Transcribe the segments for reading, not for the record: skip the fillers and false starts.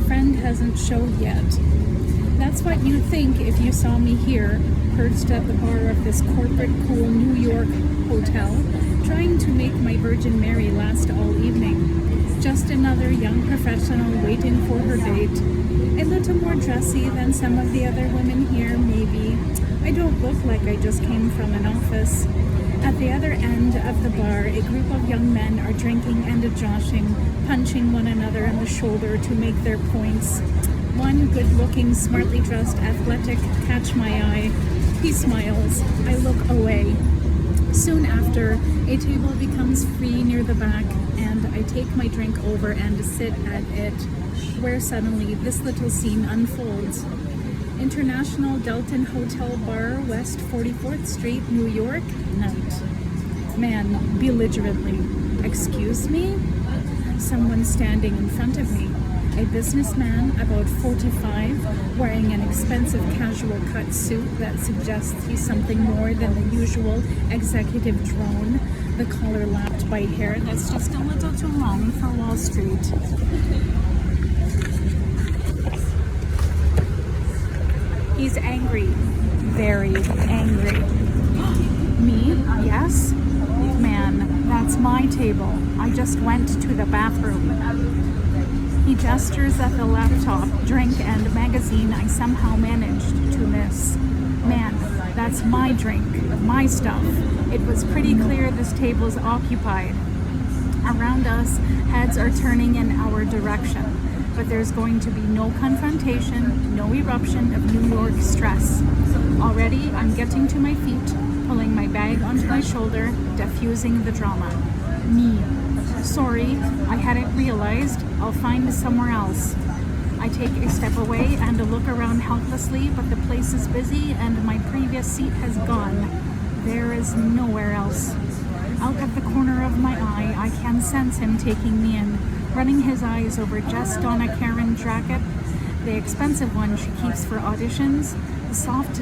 friend hasn't showed yet. That's what you'd think if you saw me here, perched at the bar of this corporate cool New York hotel, trying to make my Virgin Mary last all evening. Just another young professional waiting for her date. A little more dressy than some of the other women here, maybe. I don't look like I just came from an office. At the other end of the bar, a group of young men are drinking and joshing, punching one another on the shoulder to make their points. One good-looking, smartly dressed athletic catch my eye. He smiles. I look away. Soon after, a table becomes free near the back, and I take my drink over and sit at it, where suddenly this little scene unfolds. International Delton Hotel Bar, West 44th Street, New York, night. Man, belligerently. Excuse me? Someone standing in front of me. A businessman, about 45, wearing an expensive casual cut suit that suggests he's something more than the usual executive drone. The collar lapped by hair that's just a little too long for Wall Street. He's angry. Very angry. Me? Yes? Man, that's my table. I just went to the bathroom. He gestures at the laptop, drink, and magazine I somehow managed to miss. Man, that's my drink, my stuff. It was pretty clear this table's occupied. Around us, heads are turning in our direction, but there's going to be no confrontation, no eruption of New York stress. Already, I'm getting to my feet, pulling my bag onto my shoulder, diffusing the drama. Me. Sorry, I hadn't realized. I'll find somewhere else. I take a step away and look around helplessly, but the place is busy and my previous seat has gone. There is nowhere else. Out of the corner of my eye, I can sense him taking me in, running his eyes over Jess Donna Karen jacket, the expensive one she keeps for auditions, the soft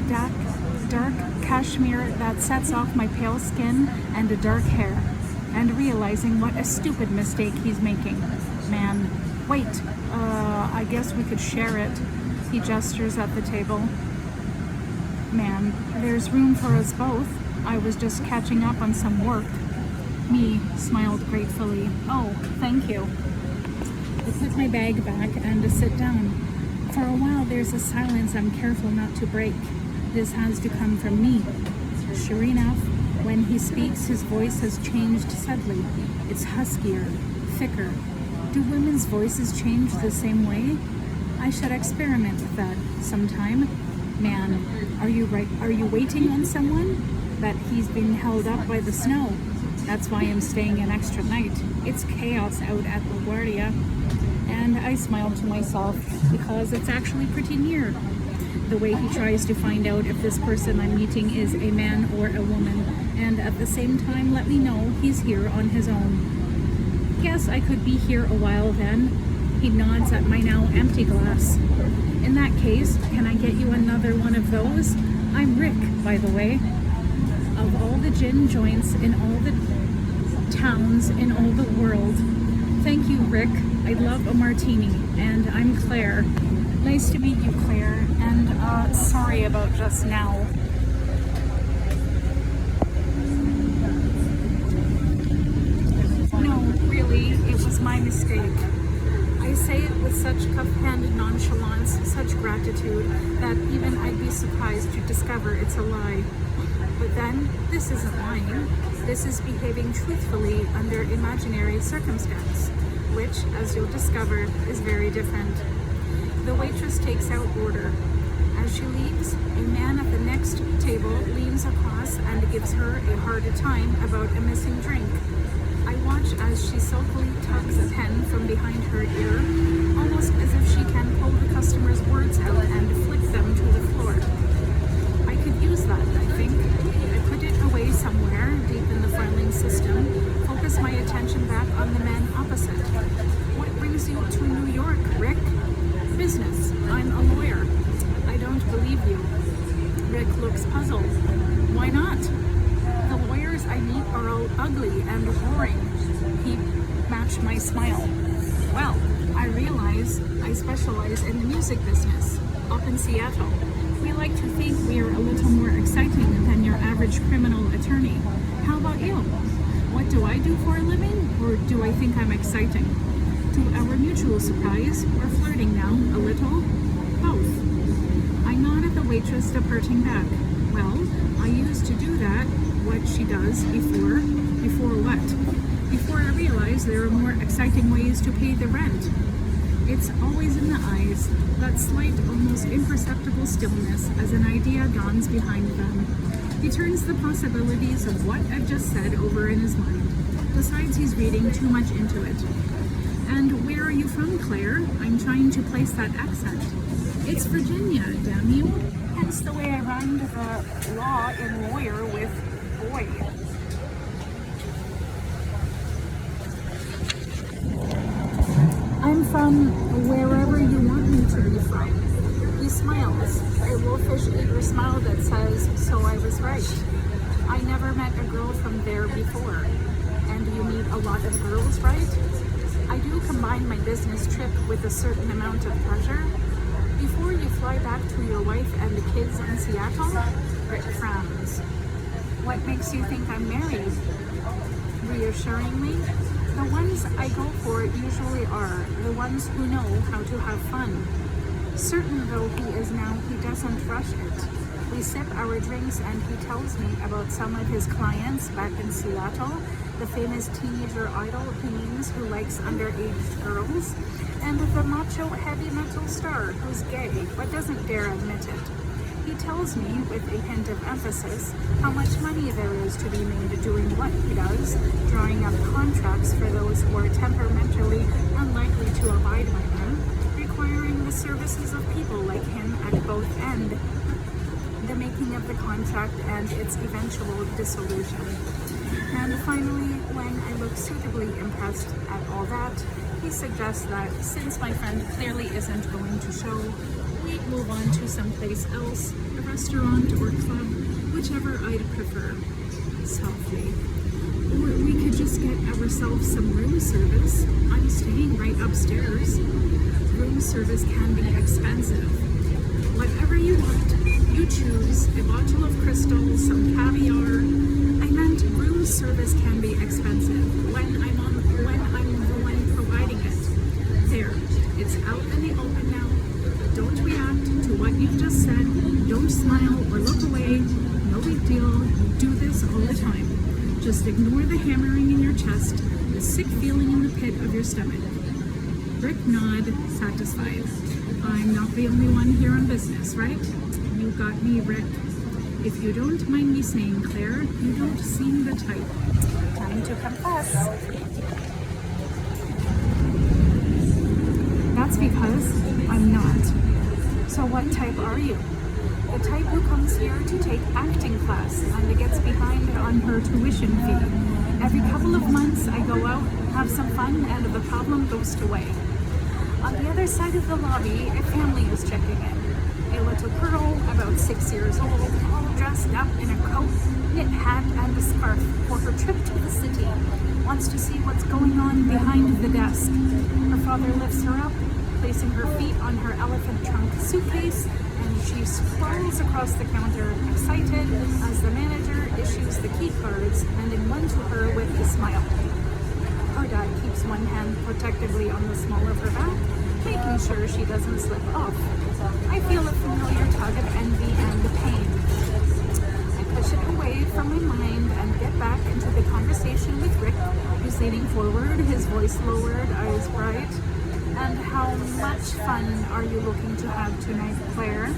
dark cashmere that sets off my pale skin, and a dark hair. And realizing what a stupid mistake he's making. Man, wait, I guess we could share it. He gestures at the table. Man, there's room for us both. I was just catching up on some work. Me smiled gratefully. Oh, thank you. I put my bag back and sit down. For a while, there's a silence I'm careful not to break. This has to come from me. Sure enough, when he speaks, his voice has changed subtly. It's huskier, thicker. Do women's voices change the same way? I should experiment with that sometime. Man, are you waiting on someone? That he's been held up by the snow. That's why I'm staying an extra night. It's chaos out at LaGuardia. And I smile to myself because it's actually pretty near. The way he tries to find out if this person I'm meeting is a man or a woman, and at the same time let me know he's here on his own. Guess I could be here a while then. He nods at my now empty glass. In that case, can I get you another one of those? I'm Rick, by the way. Of all the gin joints in all the towns in all the world. Thank you, Rick. I love a martini, and I'm Claire. Nice to meet you, Claire, and sorry about just now. No, really, it was my mistake. I say it with such cuff-handed nonchalance, such gratitude, that even I'd be surprised to discover it's a lie. But then, this isn't lying. This is behaving truthfully under imaginary circumstance, which, as you'll discover, is very different. The waitress takes out order. As she leaves, a man at the next table leans across and gives her a harder time about a missing drink. I watch as she sulkily tugs a pen from behind her ear, almost as if she can pull the customer's words out and flick them to the floor. I could use that, I think. I put it away somewhere deep in the filing system, focus my attention back on the man opposite. What brings you to New York, Rick? Business. I'm a lawyer. I don't believe you. Rick looks puzzled. Why not? The lawyers I meet are all ugly and boring. He matched my smile. Well, I realize I specialize in the music business up in Seattle. We like to think we are a little more exciting than your average criminal attorney. How about you? What do I do for a living, or do I think I'm exciting? To our mutual surprise, we're flirting now, a little. Both. I nod at the waitress departing back. Well, I used to do that, what she does, before. Before what? Before I realized there are more exciting ways to pay the rent. It's always in the eyes, that slight, almost imperceptible stillness as an idea dawns behind them. He turns the possibilities of what I've just said over in his mind, decides he's reading too much into it. And where are you from, Claire? I'm trying to place that accent. It's Virginia, damn you. Hence the way I rhymed the law in lawyer with boy. I'm from wherever you want me to be from. He smiles, a wolfish, eager smile that says, so I was right. I never met a girl from there before. And you meet a lot of girls, right? I do combine my business trip with a certain amount of pleasure. Before you fly back to your wife and the kids in Seattle, Rick frowns. What makes you think I'm married? Reassuringly, the ones I go for usually are the ones who know how to have fun. Certain though he is now, he doesn't rush it. We sip our drinks and he tells me about some of his clients back in Seattle, the famous teenager idol he means who likes underage girls, and the macho heavy metal star who's gay but doesn't dare admit it. He tells me, with a hint of emphasis, how much money there is to be made doing what he does, drawing up contracts for those who are temperamentally unlikely to abide by them, requiring the services of people like him at both ends, the making of the contract and its eventual dissolution. And finally, when I look suitably impressed at all that, he suggests that since my friend clearly isn't going to show, we move on to someplace else, a restaurant or club, whichever I'd prefer, softly. Or we could just get ourselves some room service. I'm staying right upstairs. Room service can be expensive. Whatever you want, you choose a bottle of crystal, some caviar. I meant room service can be expensive when I'm the one providing it. There, it's out in the open now. Don't react to what you've just said. Don't smile or look away. No big deal. You do this all the time. Just ignore the hammering in your chest, the sick feeling in the pit of your stomach. Rick nod, satisfied. I'm not the only one here on business, right? You got me, Rick. If you don't mind me saying, Claire, you don't seem the type. Time to confess. That's because I'm not. So what type are you? The type who comes here to take acting class and gets behind on her tuition fee. Every couple of months I go out, have some fun, and the problem goes away. On the other side of the lobby, a family is checking in. A little girl, about 6 years old, all dressed up in a coat, knit hat, and a scarf for her trip to the city. Wants to see what's going on behind the desk. Her father lifts her up, placing her feet on her elephant trunk suitcase, and she sprawls across the counter, excited as the manager issues the key cards, handing one to her with a smile. Her dad keeps one hand protectively on the small of her back, making sure she doesn't slip off. I feel a familiar tug of envy and pain. I push it away from my mind and get back into the conversation with Rick, who's leaning forward, his voice lowered, eyes bright. And how much fun are you looking to have tonight, Claire?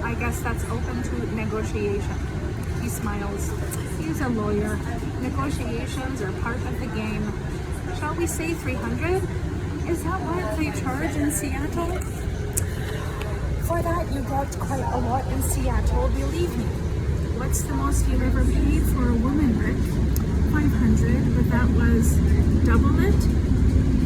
I guess that's open to negotiation. He smiles. He's a lawyer. Negotiations are part of the game. Shall we say 300? Is that what they charge in Seattle? For that, you get quite a lot in Seattle, believe me. What's the most you've ever paid for a woman, Rick? 500, but that was double it?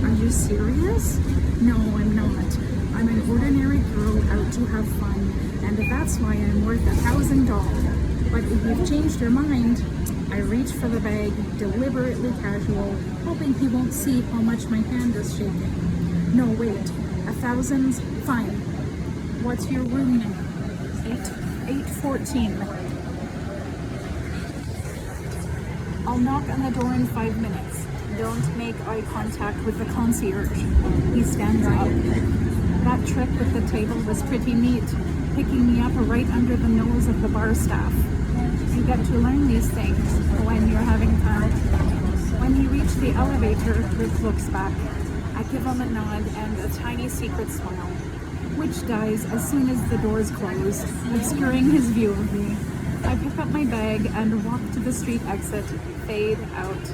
Are you serious? No, I'm not. I'm an ordinary girl out to have fun, and that's why I'm worth $1,000. But if you've changed your mind, I reach for the bag, deliberately casual, hoping he won't see how much my hand is shaking. No, wait. 1,000? Fine. What's your room number? 814. I'll knock on the door in 5 minutes. Don't make eye contact with the concierge. He stands up. That trick with the table was pretty neat, picking me up right under the nose of the bar staff. You get to learn these things when you're having fun. When he reached the elevator, Rick looks back. I give him a nod and a tiny secret smile, which dies as soon as the doors close, obscuring his view of me. I pick up my bag and walk to the street exit, fade out.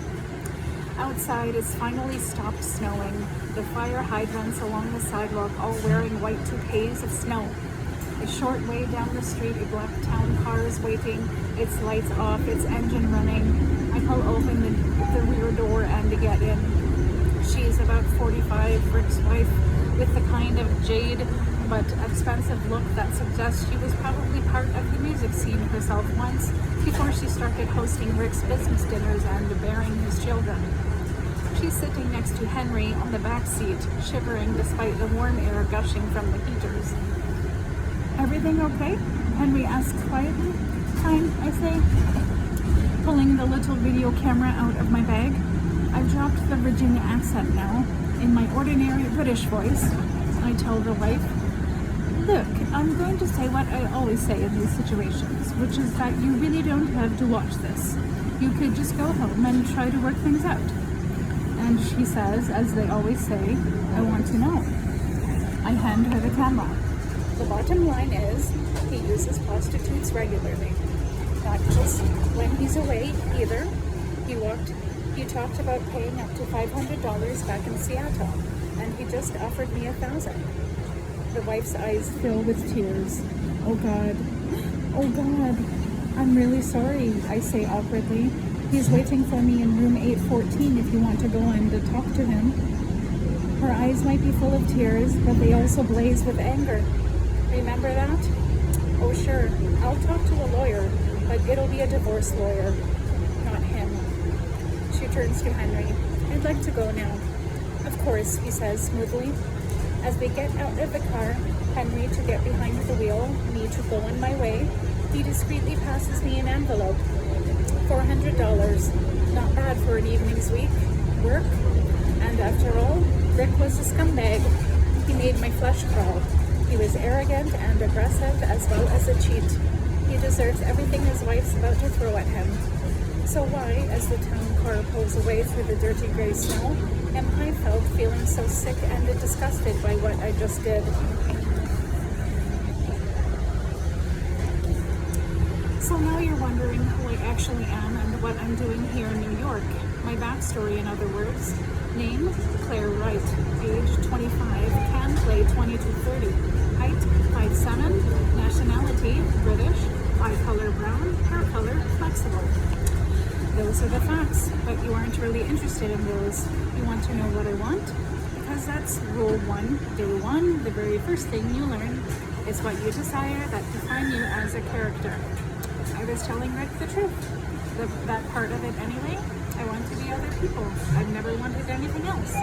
Outside it's finally stopped snowing. The fire hydrants along the sidewalk all wearing white toupees of snow. A short way down the street, a black town car is waiting, its lights off, its engine running. I pull open the rear door and get in. She's about 45, Rick's wife, with the kind of jade but expensive look that suggests she was probably part of the music scene herself once before she started hosting Rick's business dinners and bearing his children. She's sitting next to Henry on the back seat, shivering despite the warm air gushing from the heaters. Everything okay? Henry asks quietly. Fine, I say, pulling the little video camera out of my bag. I've dropped the Virginia accent now. In my ordinary British voice, I tell the wife, look, I'm going to say what I always say in these situations, which is that you really don't have to watch this. You could just go home and try to work things out. And she says, as they always say, I want to know. I hand her the camera. The bottom line is, he uses prostitutes regularly. Not just when he's away, either. He talked about paying up to $500 back in Seattle, and he just offered me $1,000. The wife's eyes fill with tears. Oh God. Oh God. I'm really sorry, I say awkwardly. He's waiting for me in room 814 if you want to go in to talk to him. Her eyes might be full of tears, but they also blaze with anger. Remember that? Oh sure, I'll talk to a lawyer, but it'll be a divorce lawyer, not him. She turns to Henry. I'd like to go now. Of course, he says smoothly. As we get out of the car, Henry to get behind the wheel, me to go on my way, he discreetly passes me an envelope. $400. Not bad for an evening's work. And after all, Rick was a scumbag. He made my flesh crawl. He was arrogant and aggressive as well as a cheat. He deserves everything his wife's about to throw at him. So why, as the town car pulls away through the dirty gray snow, am I felt feeling so sick and disgusted by what I just did? So now you're wondering who I actually am and what I'm doing here in New York. My backstory, in other words. Name, Claire Wright. Age, 25. Can play 20 to 30. Height, 5'7". Nationality, British. Eye color brown. Hair color, flexible. Those are the facts, but you aren't really interested in those. You want to know what I want? Because that's rule 1, day 1. The very first thing you learn is what you desire that define you as a character. I was telling Rick the truth. That part of it anyway. I want to be other people. I've never wanted anything else.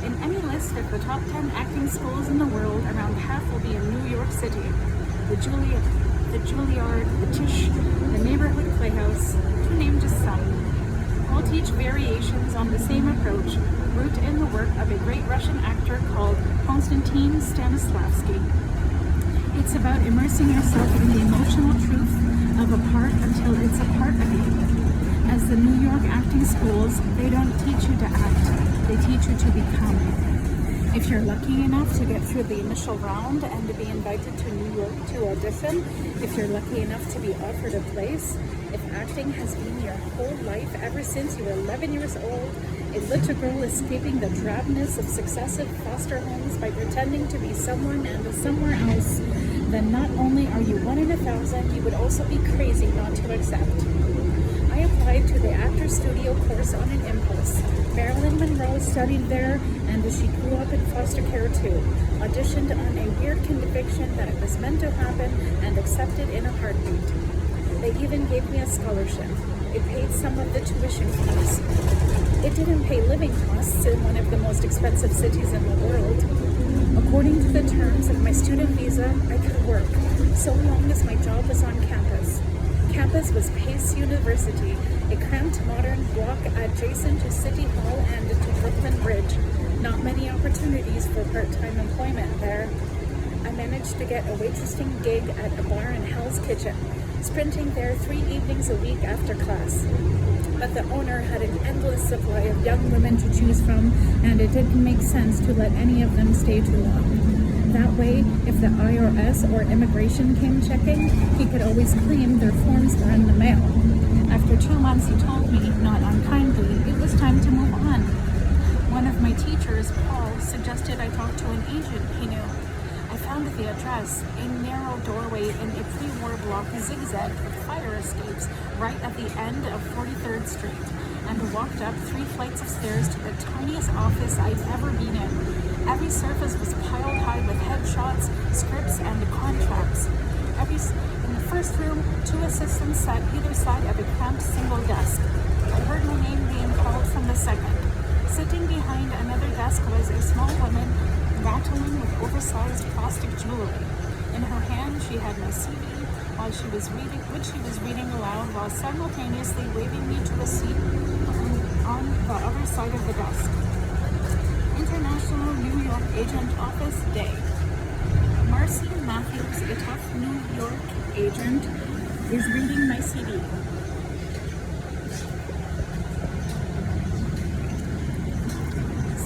In any list of the top 10 acting schools in the world, around half will be in New York City. The Juilliard, the Tisch, the Neighborhood Playhouse, to name just some. All teach variations on the same approach, root in the work of a great Russian actor called Konstantin Stanislavski. It's about immersing yourself in the emotional truth of a part until it's a part of you. As the New York acting schools, they don't teach you to act, they teach you to become. If you're lucky enough to get through the initial round and to be invited to New York to audition, if you're lucky enough to be offered a place, if acting has been your whole life ever since you were 11 years old, a little girl escaping the drabness of successive foster homes by pretending to be someone and somewhere else, then not only are you 1 in 1,000, you would also be crazy not to accept. I applied to the actor studio course on an impulse. Marilyn Monroe studied there, and she grew up in foster care too. Auditioned on a weird conviction that it was meant to happen and accepted in a heartbeat. They even gave me a scholarship. It paid some of the tuition fees. It didn't pay living costs in one of the most expensive cities in the world. According to the terms of my student visa, I could work so long as my job was on campus. Campus was Pace University, a cramped modern block adjacent to City Hall and to Brooklyn Bridge. Not many opportunities for part-time employment there. I managed to get a waitressing gig at a bar in Hell's Kitchen, sprinting there 3 evenings a week after class. But the owner had an endless supply of young women to choose from, and it didn't make sense to let any of them stay too long. That way, if the IRS or immigration came checking, he could always claim their forms were in the mail. After 2 months, he told me, not unkindly, it was time to move on. One of my teachers, Paul, suggested I talk to an agent he knew. I found the address, a narrow doorway in a pre-war block zigzagged with fire escapes right at the end of 43rd Street, and walked up 3 flights of stairs to the tiniest office I'd ever been in. Every surface was piled high with headshots, scripts, and contracts. In the first room, 2 assistants sat either side of a cramped single desk. I heard my name being called from the second. Sitting behind another desk was a small woman rattling with oversized plastic jewelry. In her hand, she had my CD, which she was reading aloud while simultaneously waving me to a seat on the other side of the desk. International New York Agent Office Day. Marcy Matthews, a tough New York agent, is reading my CD.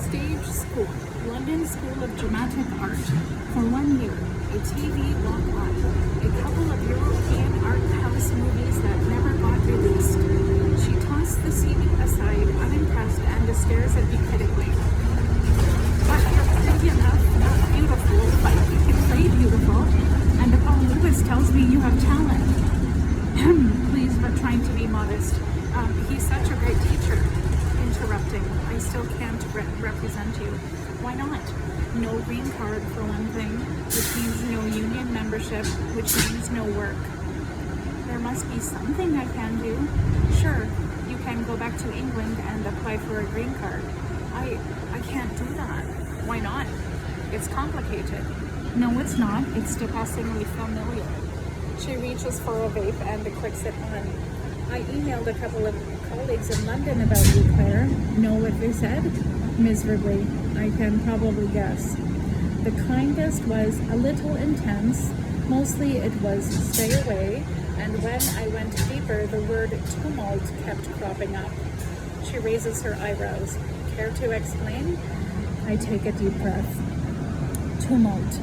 Stage School, London School of Dramatic Art. For 1 year, a TV walk-on, a couple of European art house movies that never got released. She tossed the CD aside, unimpressed, and stares at me critically. But you're pretty enough, not beautiful, but you can play beautiful. And Paul Lewis tells me you have talent. Please, we're trying to be modest. He's such a great teacher. Interrupting. I still can't represent you. Why not? No green card for one thing, which means no union membership, which means no work. There must be something I can do. Sure, you can go back to England and apply for a green card. I can't do that. Why not? It's complicated. No, it's not. It's depressingly familiar. She reaches for a vape and clicks it on. I emailed a couple of colleagues in London about you, Claire. Know what they said? Miserably. I can probably guess. The kindest was a little intense. Mostly it was stay away, and when I went deeper, the word tumult kept cropping up. She raises her eyebrows. Care to explain? I take a deep breath. Tumult.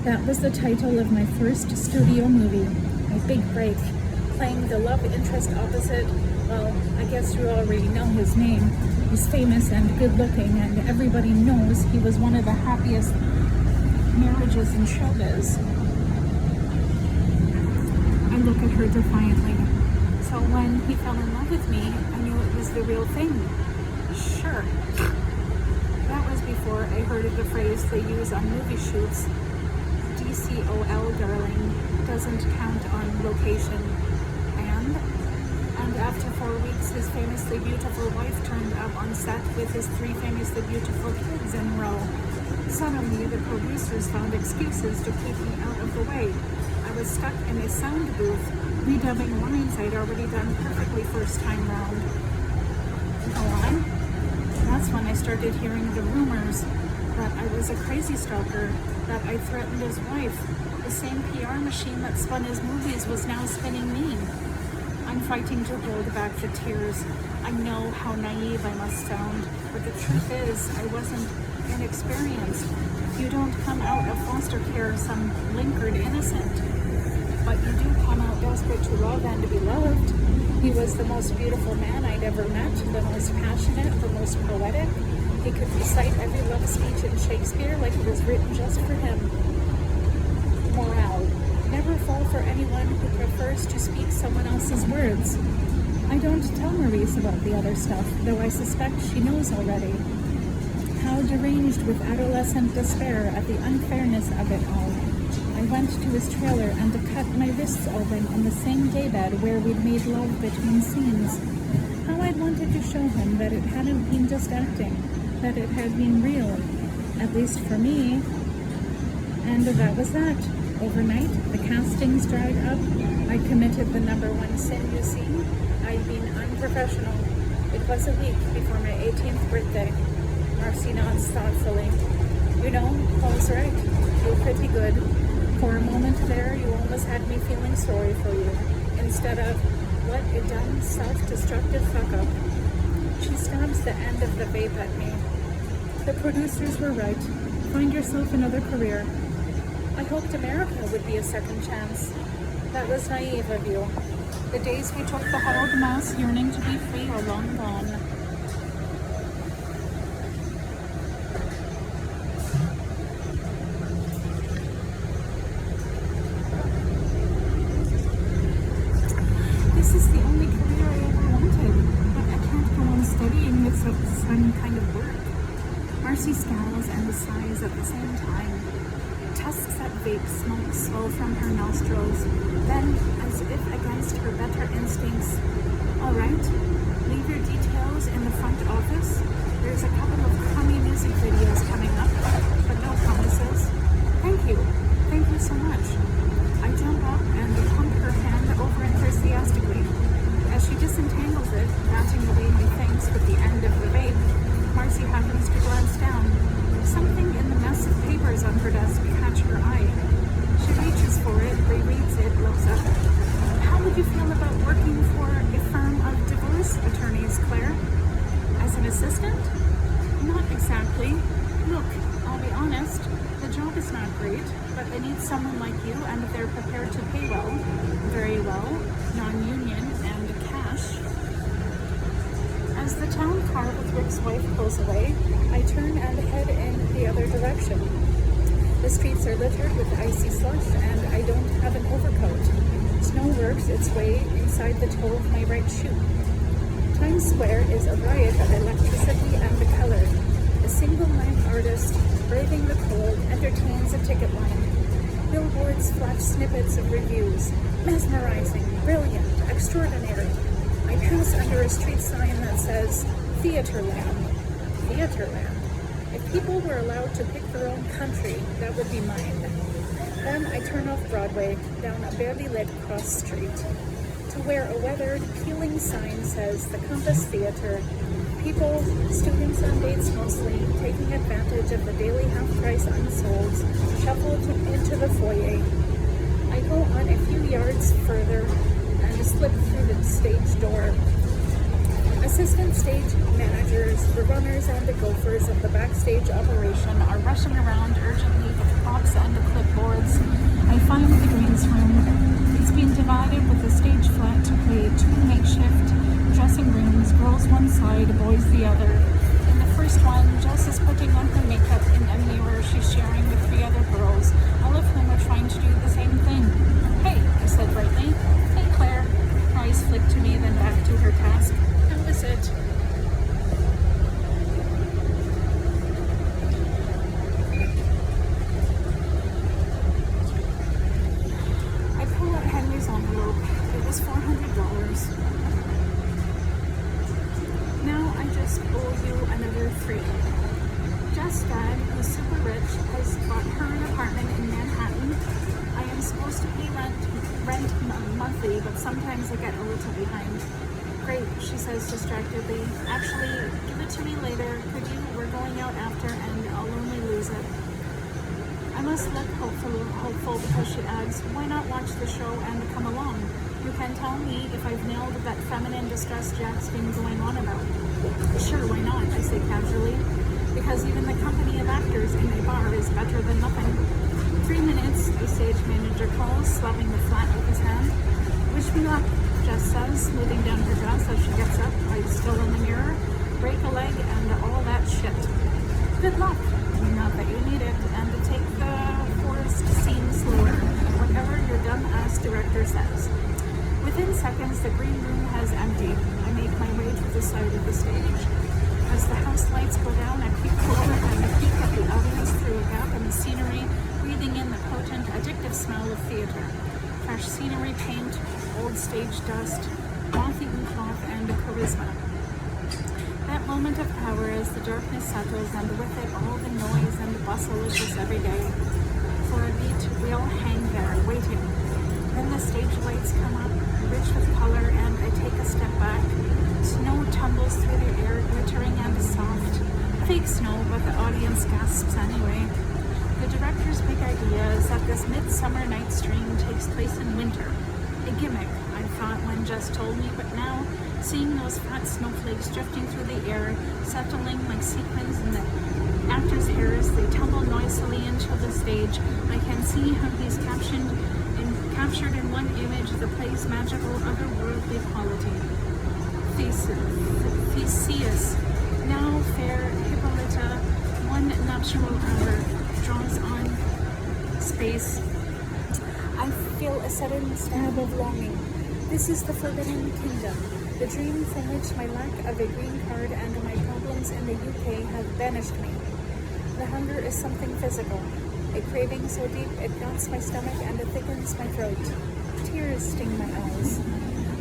That was the title of my first studio movie. My big break. Playing the love interest opposite, well, I guess you already know his name. He's famous and good looking, and everybody knows he was one of the happiest marriages in showbiz. I look at her defiantly. So when he fell in love with me, I knew it was the real thing. Sure. That was before I heard of the phrase they use on movie shoots. DCOL, darling, doesn't count on location. And after 4 weeks, his famously beautiful wife turned up on set with his 3 famously beautiful kids in a row. Suddenly, the producers found excuses to keep me out of the way. I was stuck in a sound booth, redubbing lines I'd already done perfectly first time round. Go on. That's when I started hearing the rumors that I was a crazy stalker, that I threatened his wife. The same PR machine that spun his movies was now spinning me. I'm fighting to hold back the tears. I know how naive I must sound, but the truth is, I wasn't inexperienced. You don't come out of foster care some blinkered innocent, but you do come out desperate to love and to be loved. He was the most beautiful man I'd ever met, the most passionate, the most poetic. He could recite every love speech in Shakespeare like it was written just for him. Morale. Never fall for anyone who prefers to speak someone else's words. I don't tell Maurice about the other stuff, though I suspect she knows already. How deranged with adolescent despair at the unfairness of it all. I I went to his trailer and cut my wrists open on the same daybed where we'd made love between scenes. How I'd wanted to show him that it hadn't been just acting, that it had been real, at least for me. And that was that. Overnight, the castings dried up. I committed the #1 sin, you see. I'd been unprofessional. It was a week before my 18th birthday. Marcy nods thoughtfully. You know, Paul's right. You're pretty good. For a moment there, you almost had me feeling sorry for you. Instead of, what a dumb, self-destructive fuck-up. She stabs the end of the vape at me. The producers were right. Find yourself another career. I hoped America would be a second chance. That was naive of you. The days we took the huddled mass yearning to be free are long gone. This is the only career I ever wanted, but I can't go on studying with some kind of work. Marcy scowls and sighs at the same time. Tusks at vape smoke swell from her nostrils. Then, as if against her better instincts, all right, leave your details in the front office. There's a couple of crummy music videos coming up, but no promises. Thank you so much. I jump up and pump her hand over enthusiastically. As she disentangles it, batting away my thanks with the end of the vape, Marcy happens to glance down. Something in the mess of papers on her desk catch her eye. She reaches for it, rereads it, looks up. How would you feel about working for a firm of divorce attorneys, Claire? As an assistant? Not exactly. Look, I'll be honest, the job is not great, but they need someone like you and they're prepared to pay well. Very well, non-union, and cash. As the town car with Rick's wife pulls away, I turn and head in the other direction. The streets are littered with icy slush, and I don't have an overcoat. Snow works its way inside the toe of my right shoe. Times Square is a riot of electricity and color. A single-line artist, braving the cold, entertains a ticket line. Billboards flash snippets of reviews. Mesmerizing, brilliant, extraordinary. I pass under a street sign that says, Theaterland. Theaterland. If people were allowed to pick their own country, that would be mine. Then I turn off Broadway, down a barely lit cross street, to where a weathered, peeling sign says the Compass Theater. People, students on dates mostly, taking advantage of the daily half-price unsolds, shuffled into the foyer. I go on a few yards further and slip through the stage door. Assistant stage managers, the runners, and the gophers of the backstage operation are rushing around urgently with props and clipboards. I find the greens room. It's been divided with the stage flat to create 2 makeshift dressing rooms, girls one side, boys the other. In the first one, Jess is putting on her makeup in a mirror she's sharing with 3 other girls, all of whom are trying to do the same thing. Hey, I said brightly. Hey, Claire. Her eyes flicked to me, then back to her task. How was it? I pull out Henry's envelope. It was $400. Now I just owe you another 3. Jess' dad, who's super rich, has bought her an apartment in Manhattan. I am supposed to pay rent monthly, but sometimes I get a little behind. Great, she says distractedly. Actually, give it to me later, could you? We're going out after and I'll only lose it. I must look hopeful because she adds, why not watch the show and come along? You can tell me if I've nailed that feminine distress Jack's been going on about. Sure, why not? I say casually. Because even the company of actors in a bar is better than nothing. 3 minutes, a stage manager calls, slapping the flat with his hand. Wish me luck, Jess says, smoothing down her dress as she gets up, eyes still in the mirror, break a leg, and all that shit. Good luck. Not that you need it, and to take the forest scene slower, whatever your dumb-ass director says. Within seconds, the green room has emptied. I make my way to the side of the stage. As the house lights go down, I peek forward and peek at the audience through a gap in the scenery, breathing in the potent, addictive stage dust, moth-eaten cloth, and charisma. That moment of power as the darkness settles, and with it all the noise and bustle is just every day. For a beat, we all hang there, waiting. Then the stage lights come up, rich with color, and I take a step back. Snow tumbles through the air, glittering and soft. Fake snow, but the audience gasps anyway. The director's big idea is that this Midsummer Night's Dream takes place in winter. A gimmick, I thought when Jess told me, but now, seeing those fat snowflakes drifting through the air, settling like sequins in the actors' hair as they tumble noisily into the stage, I can see how he's captured in one image the play's magical, otherworldly quality. Theseus, now fair Hippolyta, one nuptial hour, draws on space. I feel a sudden stab of longing. This is the Forbidden Kingdom, the dream from which my lack of a green card and my problems in the UK have banished me. The hunger is something physical, a craving so deep it knots my stomach and it thickens my throat. Tears sting my eyes.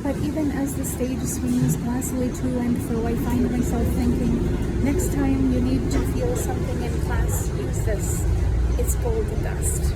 But even as the stage swings glassily to and fro, I find myself thinking, next time you need to feel something in class, use this. It's gold dust.